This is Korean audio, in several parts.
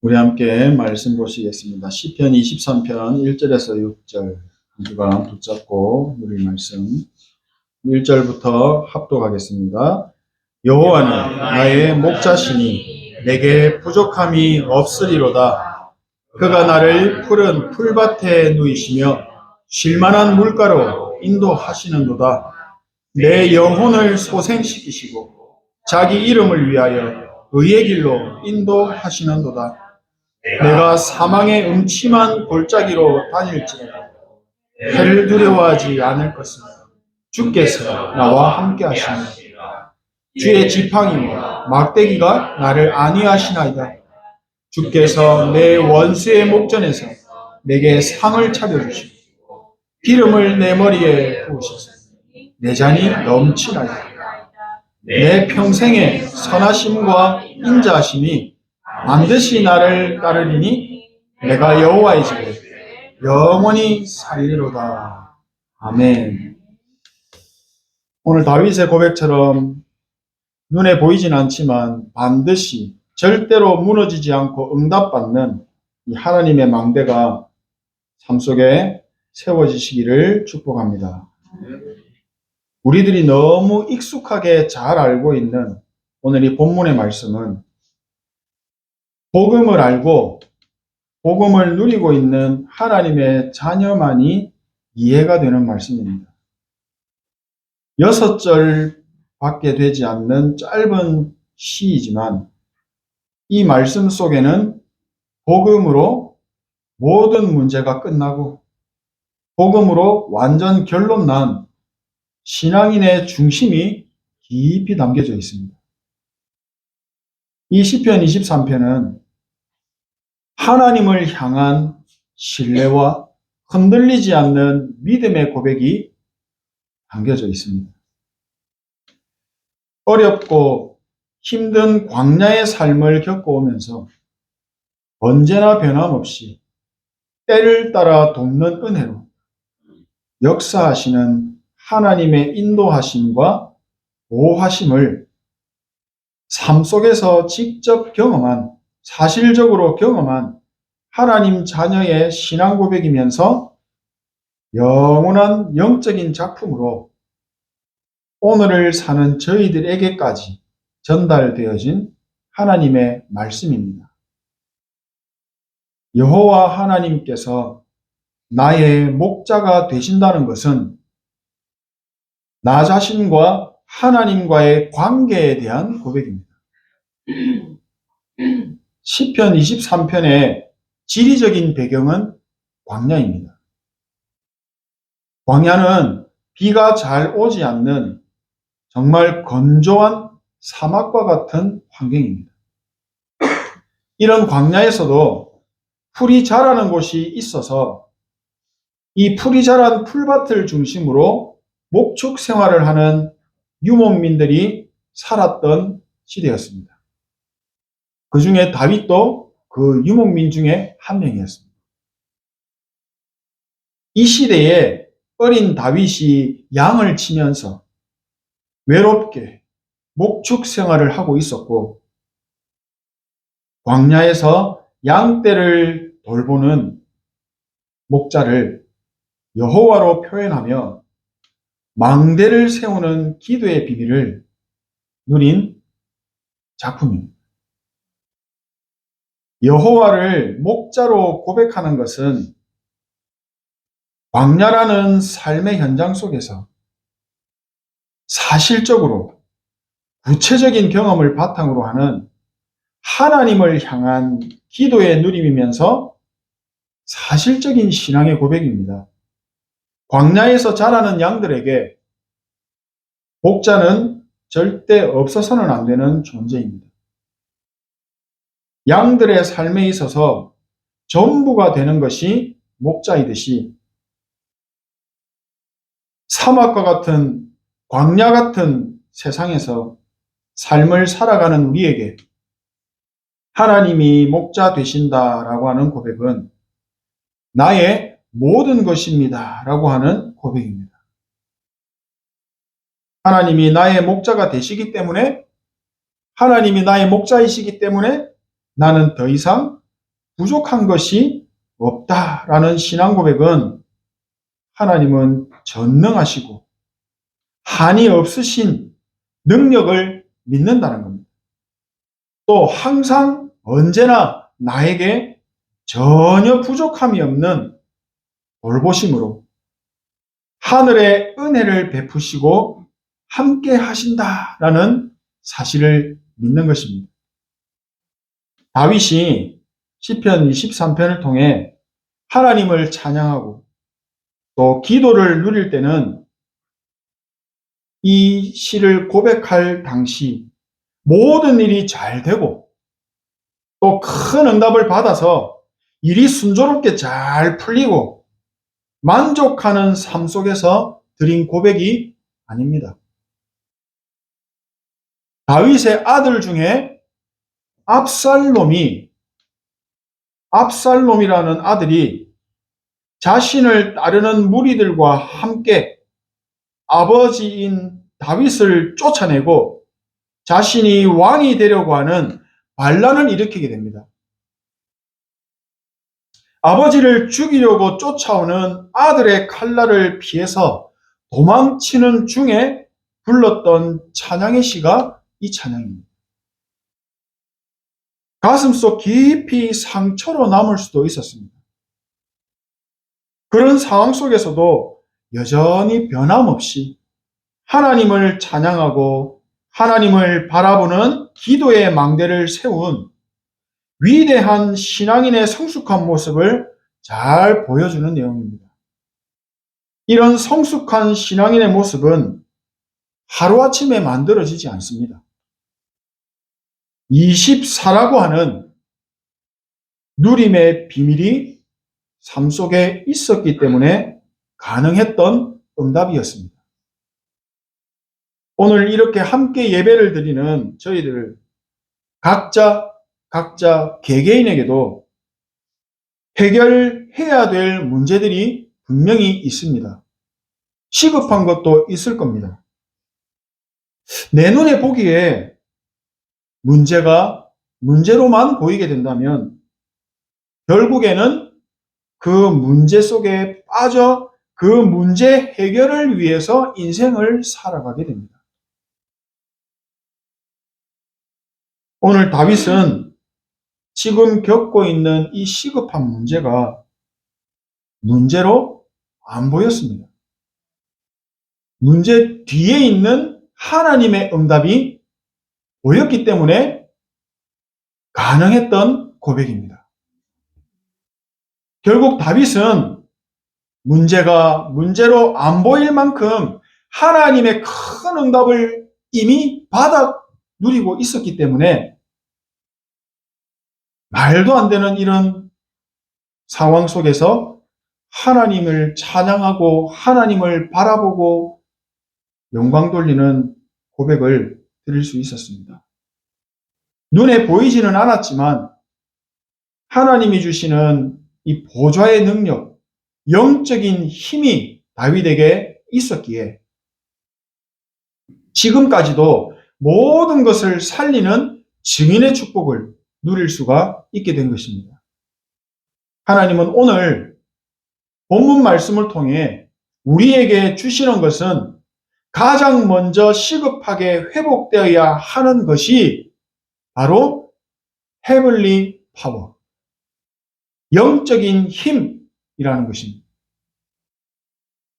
우리 함께 말씀 보시겠습니다. 시편 23편 1절에서 6절 한 주간 붙잡고 누릴 말씀 1절부터 합독하겠습니다. 여호와는 나의 목자시니 내게 부족함이 없으리로다. 그가 나를 푸른 풀밭에 누이시며 쉴만한 물가로 인도하시는도다. 내 영혼을 소생시키시고 자기 이름을 위하여 의의 길로 인도하시는도다. 내가 사망의 음침한 골짜기로 다닐지라도 해를 두려워하지 않을 것은 주께서 나와 함께 하시니 주의 지팡이와 막대기가 나를 안위하시나이다. 주께서 내 원수의 목전에서 내게 상을 차려주시고 기름을 내 머리에 부으셔서 내 잔이 넘치나이다. 내 평생의 선하심과 인자하심이 반드시 나를 따르리니 내가 여호와의 집에 영원히 살리로다. 아멘. 오늘 다윗의 고백처럼 눈에 보이진 않지만 반드시 절대로 무너지지 않고 응답받는 이 하나님의 망대가 삶 속에 세워지시기를 축복합니다. 우리들이 너무 익숙하게 잘 알고 있는 오늘 이 본문의 말씀은 복음을 알고 복음을 누리고 있는 하나님의 자녀만이 이해가 되는 말씀입니다. 6절밖에 되지 않는 짧은 시이지만 이 말씀 속에는 복음으로 모든 문제가 끝나고 복음으로 완전 결론난 신앙인의 중심이 깊이 담겨져 있습니다. 이 시편 23편은 하나님을 향한 신뢰와 흔들리지 않는 믿음의 고백이 담겨져 있습니다. 어렵고 힘든 광야의 삶을 겪어오면서 언제나 변함없이 때를 따라 돕는 은혜로 역사하시는 하나님의 인도하심과 보호하심을 삶 속에서 직접 경험한, 사실적으로 경험한 하나님 자녀의 신앙 고백이면서 영원한 영적인 작품으로 오늘을 사는 저희들에게까지 전달되어진 하나님의 말씀입니다. 여호와 하나님께서 나의 목자가 되신다는 것은 나 자신과 하나님과의 관계에 대한 고백입니다. 시편 23편의 지리적인 배경은 광야입니다. 광야는 비가 잘 오지 않는 정말 건조한 사막과 같은 환경입니다. 이런 광야에서도 풀이 자라는 곳이 있어서 이 풀이 자란 풀밭을 중심으로 목축 생활을 하는 유목민들이 살았던 시대였습니다. 그 중에 다윗도 그 유목민 중에 한 명이었습니다. 이 시대에 어린 다윗이 양을 치면서 외롭게 목축 생활을 하고 있었고 광야에서 양떼를 돌보는 목자를 여호와로 표현하며 망대를 세우는 기도의 비밀을 누린 작품입니다. 여호와를 목자로 고백하는 것은 광야라는 삶의 현장 속에서 사실적으로 구체적인 경험을 바탕으로 하는 하나님을 향한 기도의 누림이면서 사실적인 신앙의 고백입니다. 광야에서 자라는 양들에게 목자는 절대 없어서는 안 되는 존재입니다. 양들의 삶에 있어서 전부가 되는 것이 목자이듯이 사막과 같은 광야 같은 세상에서 삶을 살아가는 우리에게 하나님이 목자 되신다라고 하는 고백은 나의 모든 것입니다 라고 하는 고백입니다. 하나님이 나의 목자가 되시기 때문에, 하나님이 나의 목자이시기 때문에 나는 더 이상 부족한 것이 없다라는 신앙 고백은 하나님은 전능하시고 한이 없으신 능력을 믿는다는 겁니다. 또 항상 언제나 나에게 전혀 부족함이 없는 돌보심으로 하늘의 은혜를 베푸시고 함께 하신다라는 사실을 믿는 것입니다. 다윗이 시편 23편을 통해 하나님을 찬양하고 또 기도를 누릴 때는 이 시를 고백할 당시 모든 일이 잘 되고 또 큰 응답을 받아서 일이 순조롭게 잘 풀리고 만족하는 삶 속에서 드린 고백이 아닙니다. 다윗의 아들 중에 압살롬이라는 아들이 자신을 따르는 무리들과 함께 아버지인 다윗을 쫓아내고 자신이 왕이 되려고 하는 반란을 일으키게 됩니다. 아버지를 죽이려고 쫓아오는 아들의 칼날을 피해서 도망치는 중에 불렀던 찬양의 시가 이 찬양입니다. 가슴속 깊이 상처로 남을 수도 있었습니다. 그런 상황 속에서도 여전히 변함없이 하나님을 찬양하고 하나님을 바라보는 기도의 망대를 세운 위대한 신앙인의 성숙한 모습을 잘 보여주는 내용입니다. 이런 성숙한 신앙인의 모습은 하루아침에 만들어지지 않습니다. 24라고 하는 누림의 비밀이 삶 속에 있었기 때문에 가능했던 응답이었습니다. 오늘 이렇게 함께 예배를 드리는 저희들 각자 개개인에게도 해결해야 될 문제들이 분명히 있습니다. 시급한 것도 있을 겁니다. 내 눈에 보기에 문제가 문제로만 보이게 된다면 결국에는 그 문제 속에 빠져 그 문제 해결을 위해서 인생을 살아가게 됩니다. 오늘 다윗은 지금 겪고 있는 이 시급한 문제가 문제로 안 보였습니다. 문제 뒤에 있는 하나님의 응답이 보였기 때문에 가능했던 고백입니다. 결국 다윗은 문제가 문제로 안 보일 만큼 하나님의 큰 응답을 이미 받아 누리고 있었기 때문에 말도 안 되는 이런 상황 속에서 하나님을 찬양하고 하나님을 바라보고 영광 돌리는 고백을 드릴 수 있었습니다. 눈에 보이지는 않았지만 하나님이 주시는 이 보좌의 능력, 영적인 힘이 다윗에게 있었기에 지금까지도 모든 것을 살리는 증인의 축복을 누릴 수가 있게 된 것입니다. 하나님은 오늘 본문 말씀을 통해 우리에게 주시는 것은 가장 먼저 시급하게 회복되어야 하는 것이 바로 헤블리 파워, 영적인 힘이라는 것입니다.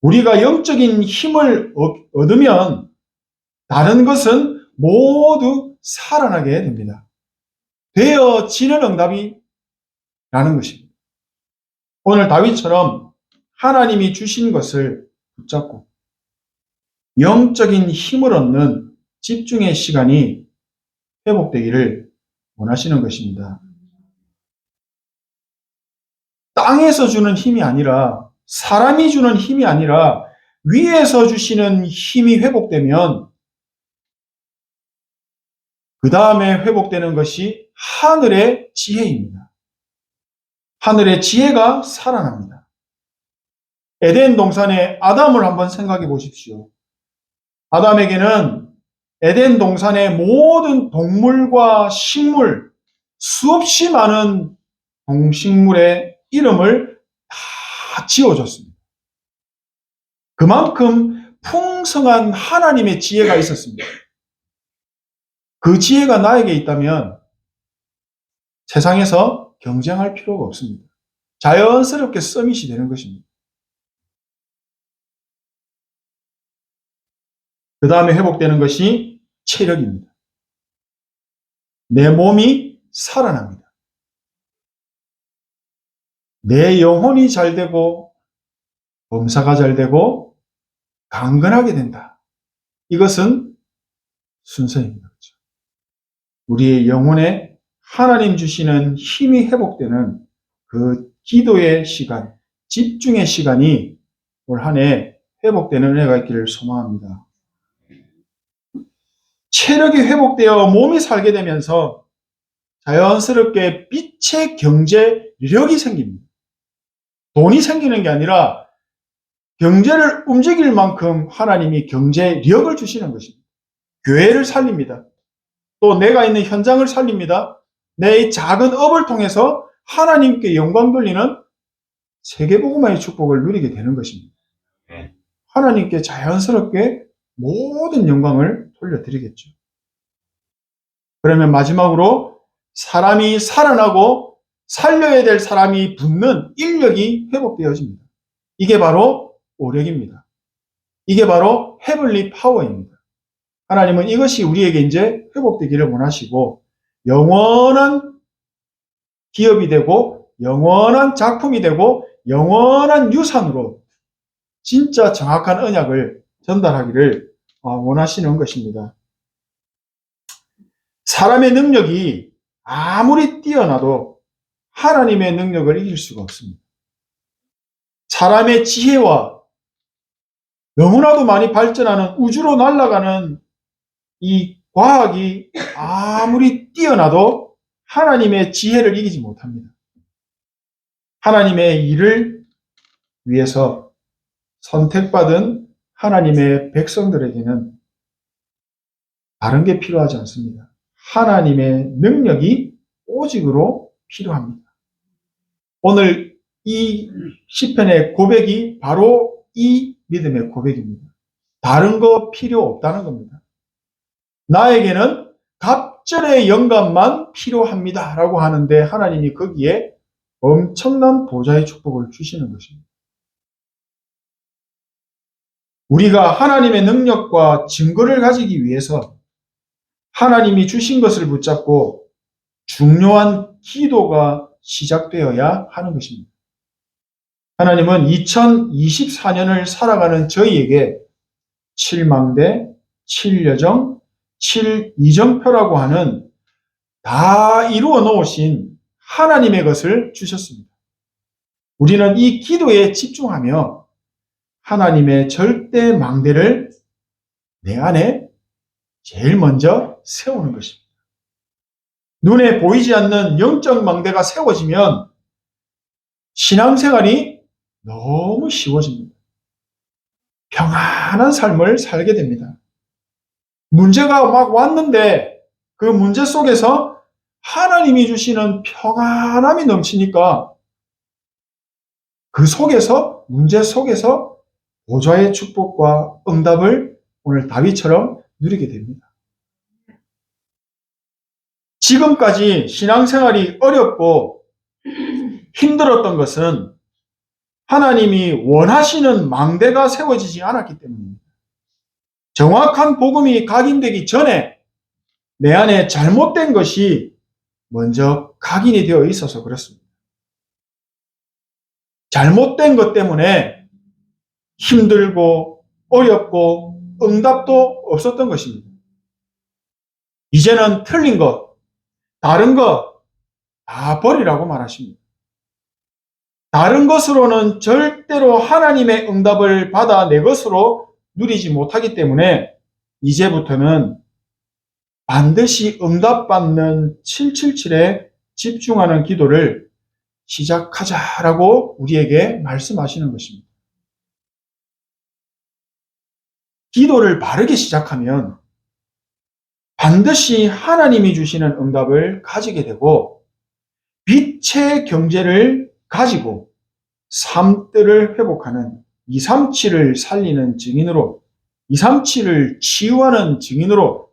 우리가 영적인 힘을 얻으면 다른 것은 모두 살아나게 됩니다. 되어지는 응답이 라는 것입니다. 오늘 다윗처럼 하나님이 주신 것을 붙잡고 영적인 힘을 얻는 집중의 시간이 회복되기를 원하시는 것입니다. 땅에서 주는 힘이 아니라 사람이 주는 힘이 아니라 위에서 주시는 힘이 회복되면 그 다음에 회복되는 것이 하늘의 지혜입니다. 하늘의 지혜가 살아납니다. 에덴 동산의 아담을 한번 생각해 보십시오. 아담에게는 에덴 동산의 모든 동물과 식물, 수없이 많은 동식물의 이름을 다 지어줬습니다. 그만큼 풍성한 하나님의 지혜가 있었습니다. 그 지혜가 나에게 있다면 세상에서 경쟁할 필요가 없습니다. 자연스럽게 서밋이 되는 것입니다. 그 다음에 회복되는 것이 체력입니다. 내 몸이 살아납니다. 내 영혼이 잘 되고 범사가 잘 되고 강건하게 된다. 이것은 순서입니다. 그렇죠? 우리의 영혼에 하나님 주시는 힘이 회복되는 그 기도의 시간, 집중의 시간이 올 한 해 회복되는 은혜가 있기를 소망합니다. 체력이 회복되어 몸이 살게 되면서 자연스럽게 빛의 경제력이 생깁니다. 돈이 생기는 게 아니라 경제를 움직일 만큼 하나님이 경제력을 주시는 것입니다. 교회를 살립니다. 또 내가 있는 현장을 살립니다. 내 작은 업을 통해서 하나님께 영광 돌리는 세계복음화의 축복을 누리게 되는 것입니다. 하나님께 자연스럽게 모든 영광을 돌려드리겠죠. 그러면 마지막으로 사람이 살아나고 살려야 될 사람이 붙는 인력이 회복되어집니다. 이게 바로 오력입니다. 이게 바로 헤블리 파워입니다. 하나님은 이것이 우리에게 이제 회복되기를 원하시고 영원한 기업이 되고 영원한 작품이 되고 영원한 유산으로 진짜 정확한 언약을 전달하기를 원하시는 것입니다. 사람의 능력이 아무리 뛰어나도 하나님의 능력을 이길 수가 없습니다. 사람의 지혜와 너무나도 많이 발전하는 우주로 날아가는 이 과학이 아무리 뛰어나도 하나님의 지혜를 이기지 못합니다. 하나님의 일을 위해서 선택받은 하나님의 백성들에게는 다른 게 필요하지 않습니다. 하나님의 능력이 오직으로 필요합니다. 오늘 이 시편의 고백이 바로 이 믿음의 고백입니다. 다른 거 필요 없다는 겁니다. 나에게는 갑절의 영감만 필요합니다. 라고 하는데 하나님이 거기에 엄청난 보좌의 축복을 주시는 것입니다. 우리가 하나님의 능력과 증거를 가지기 위해서 하나님이 주신 것을 붙잡고 중요한 기도가 시작되어야 하는 것입니다. 하나님은 2024년을 살아가는 저희에게 7망대, 7여정, 7이정표라고 하는 다 이루어 놓으신 하나님의 것을 주셨습니다. 우리는 이 기도에 집중하며 하나님의 절대 망대를 내 안에 제일 먼저 세우는 것입니다. 눈에 보이지 않는 영적 망대가 세워지면 신앙생활이 너무 쉬워집니다. 평안한 삶을 살게 됩니다. 문제가 막 왔는데 그 문제 속에서 하나님이 주시는 평안함이 넘치니까 그 속에서, 문제 속에서 보좌의 축복과 응답을 오늘 다윗처럼 누리게 됩니다. 지금까지 신앙생활이 어렵고 힘들었던 것은 하나님이 원하시는 망대가 세워지지 않았기 때문입니다. 정확한 복음이 각인되기 전에 내 안에 잘못된 것이 먼저 각인이 되어 있어서 그렇습니다. 잘못된 것 때문에 힘들고 어렵고 응답도 없었던 것입니다. 이제는 틀린 것, 다른 것 다 버리라고 말하십니다. 다른 것으로는 절대로 하나님의 응답을 받아 내 것으로 누리지 못하기 때문에 이제부터는 반드시 응답받는 777에 집중하는 기도를 시작하자라고 우리에게 말씀하시는 것입니다. 기도를 바르게 시작하면 반드시 하나님이 주시는 응답을 가지게 되고 빛의 경제를 가지고 삶들을 회복하는 237을 살리는 증인으로, 237을 치유하는 증인으로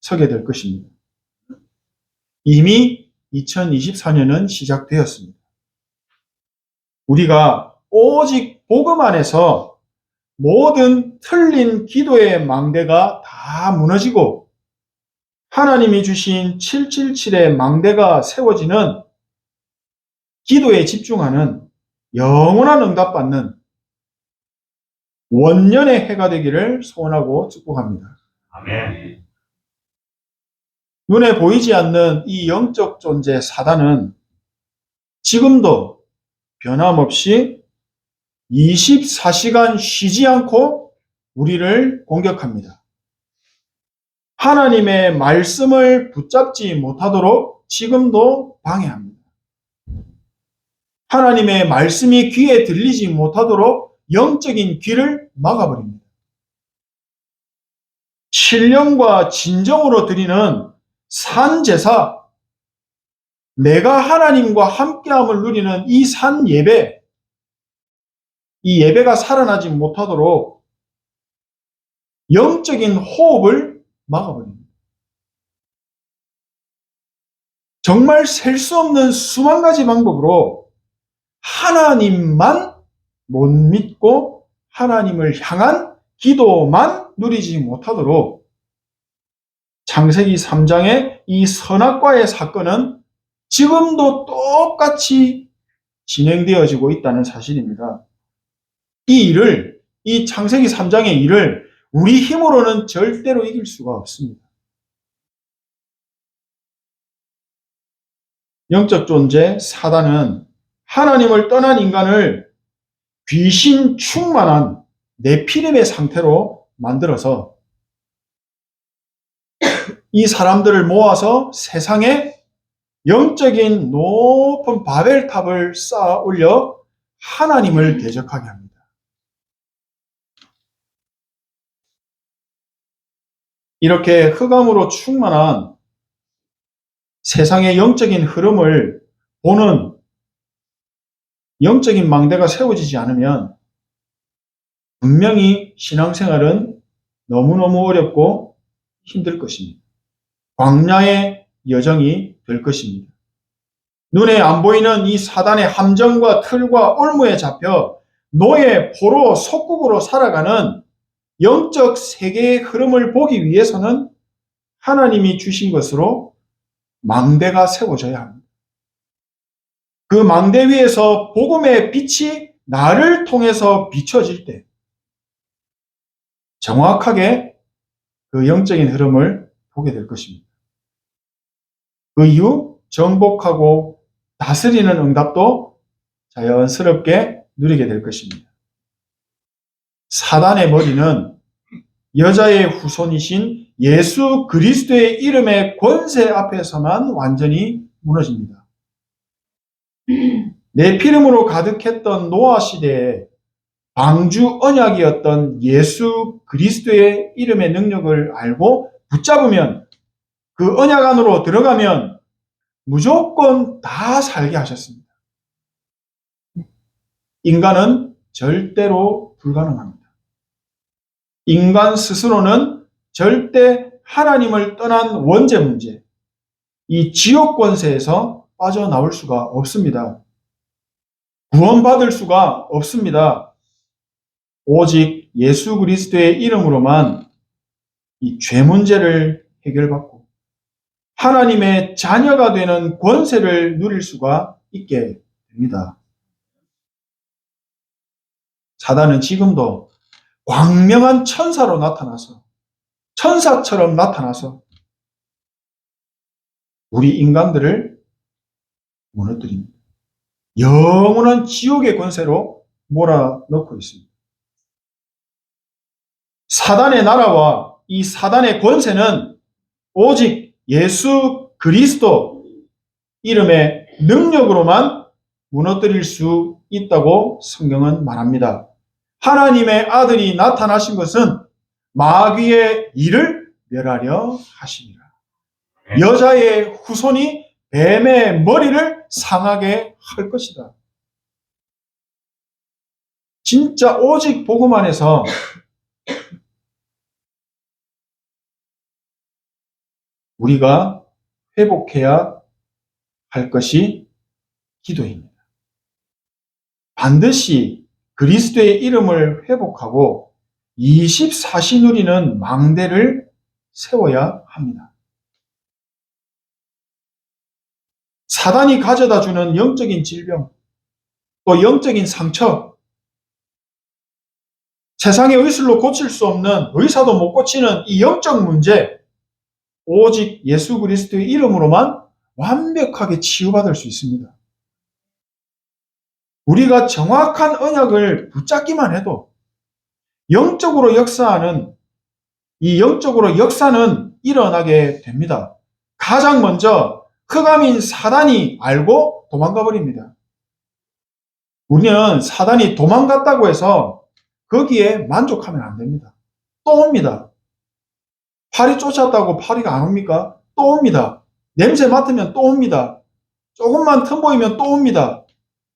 서게 될 것입니다. 이미 2024년은 시작되었습니다. 우리가 오직 복음 안에서 모든 틀린 기도의 망대가 다 무너지고 하나님이 주신 777의 망대가 세워지는, 기도에 집중하는, 영원한 응답받는 원년의 해가 되기를 소원하고 축복합니다. 아멘. 눈에 보이지 않는 이 영적 존재 사단은 지금도 변함없이 24시간 쉬지 않고 우리를 공격합니다. 하나님의 말씀을 붙잡지 못하도록 지금도 방해합니다. 하나님의 말씀이 귀에 들리지 못하도록 영적인 귀를 막아버립니다. 신령과 진정으로 드리는 산제사, 내가 하나님과 함께함을 누리는 이 산 예배, 이 예배가 살아나지 못하도록 영적인 호흡을 막아버립니다. 정말 셀 수 없는 수만 가지 방법으로 하나님만 못 믿고 하나님을 향한 기도만 누리지 못하도록 창세기 3장의 이 선악과의 사건은 지금도 똑같이 진행되어지고 있다는 사실입니다. 이 창세기 3장의 일을 우리 힘으로는 절대로 이길 수가 없습니다. 영적 존재 사단은 하나님을 떠난 인간을 귀신 충만한 네피림의 상태로 만들어서 이 사람들을 모아서 세상에 영적인 높은 바벨탑을 쌓아 올려 하나님을 대적하게 합니다. 이렇게 흑암으로 충만한 세상의 영적인 흐름을 보는 영적인 망대가 세워지지 않으면 분명히 신앙생활은 너무너무 어렵고 힘들 것입니다. 광야의 여정이 될 것입니다. 눈에 안 보이는 이 사단의 함정과 틀과 올무에 잡혀 노예, 포로, 속국으로 살아가는 영적 세계의 흐름을 보기 위해서는 하나님이 주신 것으로 망대가 세워져야 합니다. 그 망대 위에서 복음의 빛이 나를 통해서 비춰질 때 정확하게 그 영적인 흐름을 보게 될 것입니다. 그 이후 정복하고 다스리는 응답도 자연스럽게 누리게 될 것입니다. 사단의 머리는 여자의 후손이신 예수 그리스도의 이름의 권세 앞에서만 완전히 무너집니다. 네피림으로 가득했던 노아 시대에 방주 언약이었던 예수 그리스도의 이름의 능력을 알고 붙잡으면, 그 언약 안으로 들어가면 무조건 다 살게 하셨습니다. 인간은 절대로 불가능합니다. 인간 스스로는 절대 하나님을 떠난 원죄 문제, 이 지옥 권세에서 빠져나올 수가 없습니다. 구원받을 수가 없습니다. 오직 예수 그리스도의 이름으로만 이 죄 문제를 해결받고 하나님의 자녀가 되는 권세를 누릴 수가 있게 됩니다. 사단은 지금도 광명한 천사로 나타나서, 천사처럼 나타나서 우리 인간들을 무너뜨립니다. 영원한 지옥의 권세로 몰아넣고 있습니다. 사단의 나라와 이 사단의 권세는 오직 예수 그리스도 이름의 능력으로만 무너뜨릴 수 있다고 성경은 말합니다. 하나님의 아들이 나타나신 것은 마귀의 일을 멸하려 하심이라. 여자의 후손이 뱀의 머리를 상하게 할 것이다. 진짜 오직 복음 안에서 우리가 회복해야 할 것이 기도입니다. 반드시 그리스도의 이름을 회복하고 24시 누리는 망대를 세워야 합니다. 사단이 가져다 주는 영적인 질병, 또 영적인 상처, 세상의 의술로 고칠 수 없는, 의사도 못 고치는 이 영적 문제, 오직 예수 그리스도의 이름으로만 완벽하게 치유받을 수 있습니다. 우리가 정확한 언약을 붙잡기만 해도 영적으로 역사는 일어나게 됩니다. 가장 먼저 흑암인 사단이 알고 도망가 버립니다. 우리는 사단이 도망갔다고 해서 거기에 만족하면 안 됩니다. 또 옵니다. 파리 쫓았다고 파리가 안 옵니까? 또 옵니다. 냄새 맡으면 또 옵니다. 조금만 틈 보이면 또 옵니다.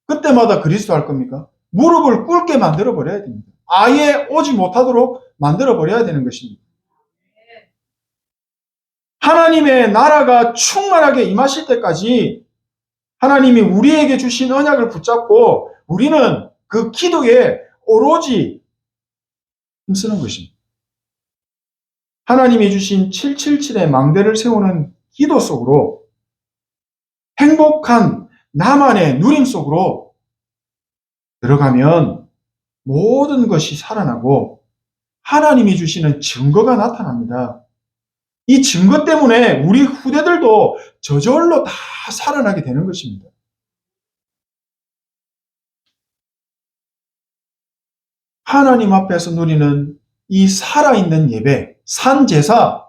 그때마다 그리스도 할 겁니까? 무릎을 꿇게 만들어 버려야 됩니다. 아예 오지 못하도록 만들어 버려야 되는 것입니다. 하나님의 나라가 충만하게 임하실 때까지 하나님이 우리에게 주신 언약을 붙잡고 우리는 그 기도에 오로지 힘쓰는 것입니다. 하나님이 주신 777의 망대를 세우는 기도 속으로 행복한 나만의 누림 속으로 들어가면 모든 것이 살아나고 하나님이 주시는 증거가 나타납니다. 이 증거 때문에 우리 후대들도 저절로 다 살아나게 되는 것입니다. 하나님 앞에서 누리는 이 살아있는 예배, 산제사,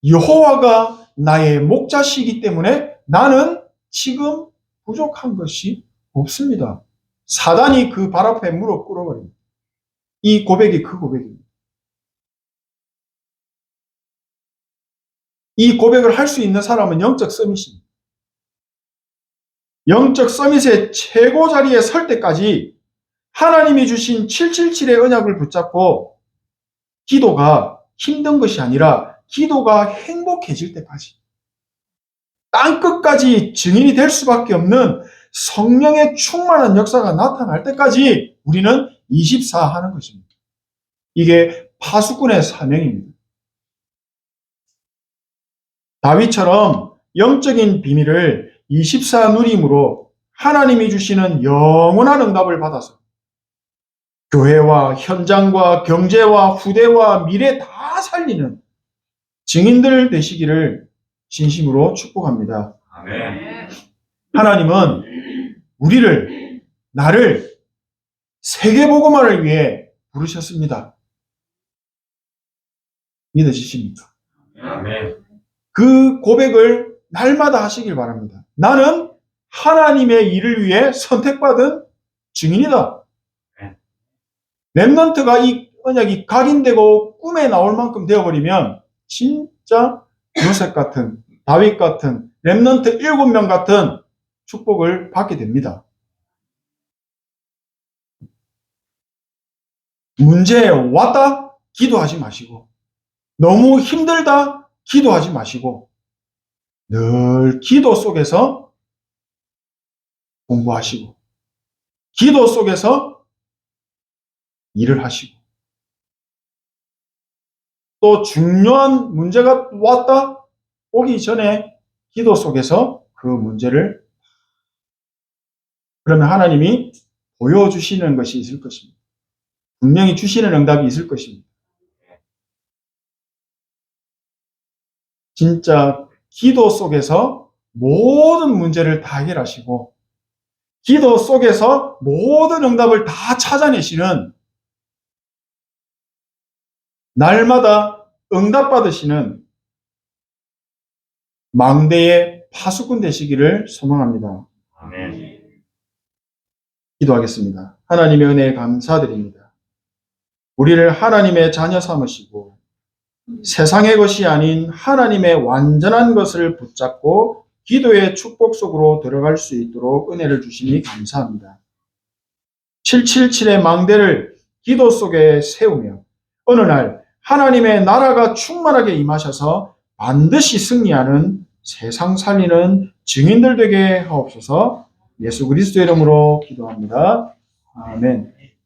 여호와가 나의 목자시기 때문에 나는 지금 부족한 것이 없습니다. 사단이 그 발 앞에 무릎 꿇어버립니다. 이 고백이 그 고백입니다. 이 고백을 할 수 있는 사람은 영적 서밋입니다. 영적 서밋의 최고 자리에 설 때까지 하나님이 주신 777의 언약을 붙잡고 기도가 힘든 것이 아니라 기도가 행복해질 때까지 땅끝까지 증인이 될 수밖에 없는 성령의 충만한 역사가 나타날 때까지 우리는 24 하는 것입니다. 이게 파수꾼의 사명입니다. 다윗처럼 영적인 비밀을 24 누림으로 하나님이 주시는 영원한 응답을 받아서 교회와 현장과 경제와 후대와 미래 다 살리는 증인들 되시기를 진심으로 축복합니다. 아멘. 하나님은 우리를, 나를 세계복음화를 위해 부르셨습니다. 믿으십니까? 아멘. 그 고백을 날마다 하시길 바랍니다. 나는 하나님의 일을 위해 선택받은 증인이다. 렘넌트가 이 언약이 각인되고 꿈에 나올 만큼 되어버리면 진짜 요셉 같은, 다윗 같은, 렘넌트 7명 같은 축복을 받게 됩니다. 문제 왔다? 기도하지 마시고, 너무 힘들다? 기도하지 마시고, 늘 기도 속에서 공부하시고, 기도 속에서 일을 하시고, 또 중요한 문제가 왔다? 오기 전에 기도 속에서 그 문제를, 그러면 하나님이 보여주시는 것이 있을 것입니다. 분명히 주시는 응답이 있을 것입니다. 진짜 기도 속에서 모든 문제를 다 해결하시고 기도 속에서 모든 응답을 다 찾아내시는, 날마다 응답받으시는 망대의 파수꾼 되시기를 소망합니다. 아멘. 기도하겠습니다. 하나님의 은혜에 감사드립니다. 우리를 하나님의 자녀 삼으시고 세상의 것이 아닌 하나님의 완전한 것을 붙잡고 기도의 축복 속으로 들어갈 수 있도록 은혜를 주시니 감사합니다. 777의 망대를 기도 속에 세우며 어느 날 하나님의 나라가 충만하게 임하셔서 반드시 승리하는 세상 살리는 증인들 되게 하옵소서. 예수 그리스도의 이름으로 기도합니다. 아멘.